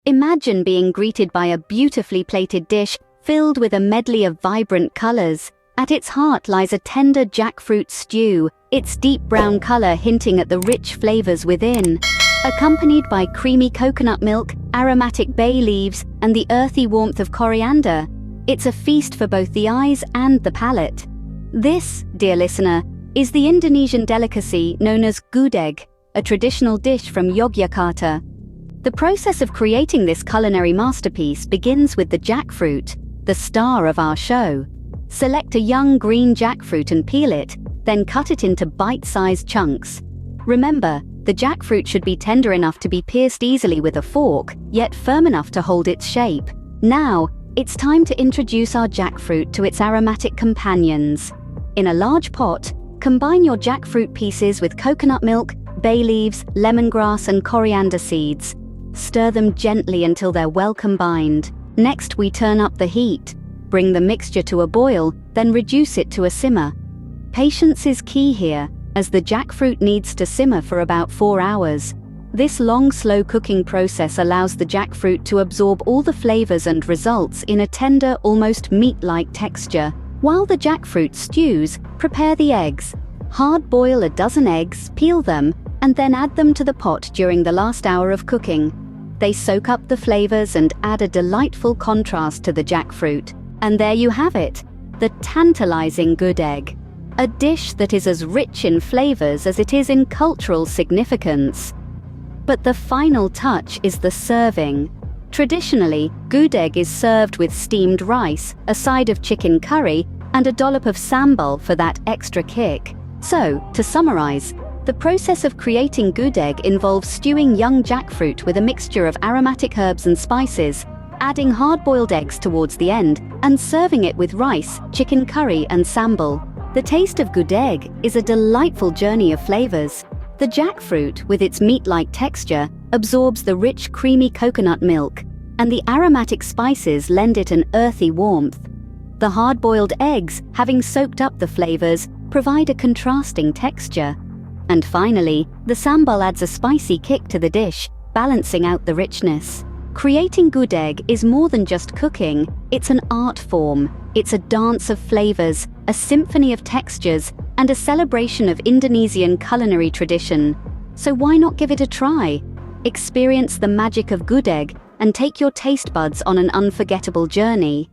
Imagine being greeted by a beautifully plated dish filled with a medley of vibrant colors. At its heart lies a tender jackfruit stew, its deep brown color hinting at the rich flavors within. Accompanied by creamy coconut milk, aromatic bay leaves, and the earthy warmth of coriander, it's a feast for both the eyes and the palate. This, dear listener, is the Indonesian delicacy known as Gudeg, a traditional dish from Yogyakarta. The process of creating this culinary masterpiece begins with the jackfruit, the star of our show. Select a young green jackfruit and peel it, then cut it into bite-sized chunks. Remember, the jackfruit should be tender enough to be pierced easily with a fork, yet firm enough to hold its shape. Now, it's time to introduce our jackfruit to its aromatic companions. In a large pot, combine your jackfruit pieces with coconut milk, bay leaves, lemongrass, and coriander seeds. Stir them gently until they're well combined. Next, we turn up the heat. Bring the mixture to a boil, then reduce it to a simmer. Patience is key here, as the jackfruit needs to simmer for about 4 hours. This long, slow cooking process allows the jackfruit to absorb all the flavors and results in a tender, almost meat-like texture. While the jackfruit stews, prepare the eggs. Hard boil a dozen eggs, peel them, and then add them to the pot during the last hour of cooking. They soak up the flavors and add a delightful contrast to the jackfruit. And there you have it, the tantalizing Gudeg, a dish that is as rich in flavors as it is in cultural significance. But the final touch is the serving. Traditionally, Gudeg is served with steamed rice, a side of chicken curry, and a dollop of sambal for that extra kick. So, to summarize, the process of creating Gudeg involves stewing young jackfruit with a mixture of aromatic herbs and spices, adding hard-boiled eggs towards the end, and serving it with rice, chicken curry, and sambal. The taste of Gudeg is a delightful journey of flavors. The jackfruit, with its meat-like texture, absorbs the rich, creamy coconut milk, and the aromatic spices lend it an earthy warmth. The hard-boiled eggs, having soaked up the flavors, provide a contrasting texture. And finally, the sambal adds a spicy kick to the dish, balancing out the richness. Creating Gudeg is more than just cooking, it's an art form. It's a dance of flavors, a symphony of textures, and a celebration of Indonesian culinary tradition. So why not give it a try? Experience the magic of Gudeg and take your taste buds on an unforgettable journey.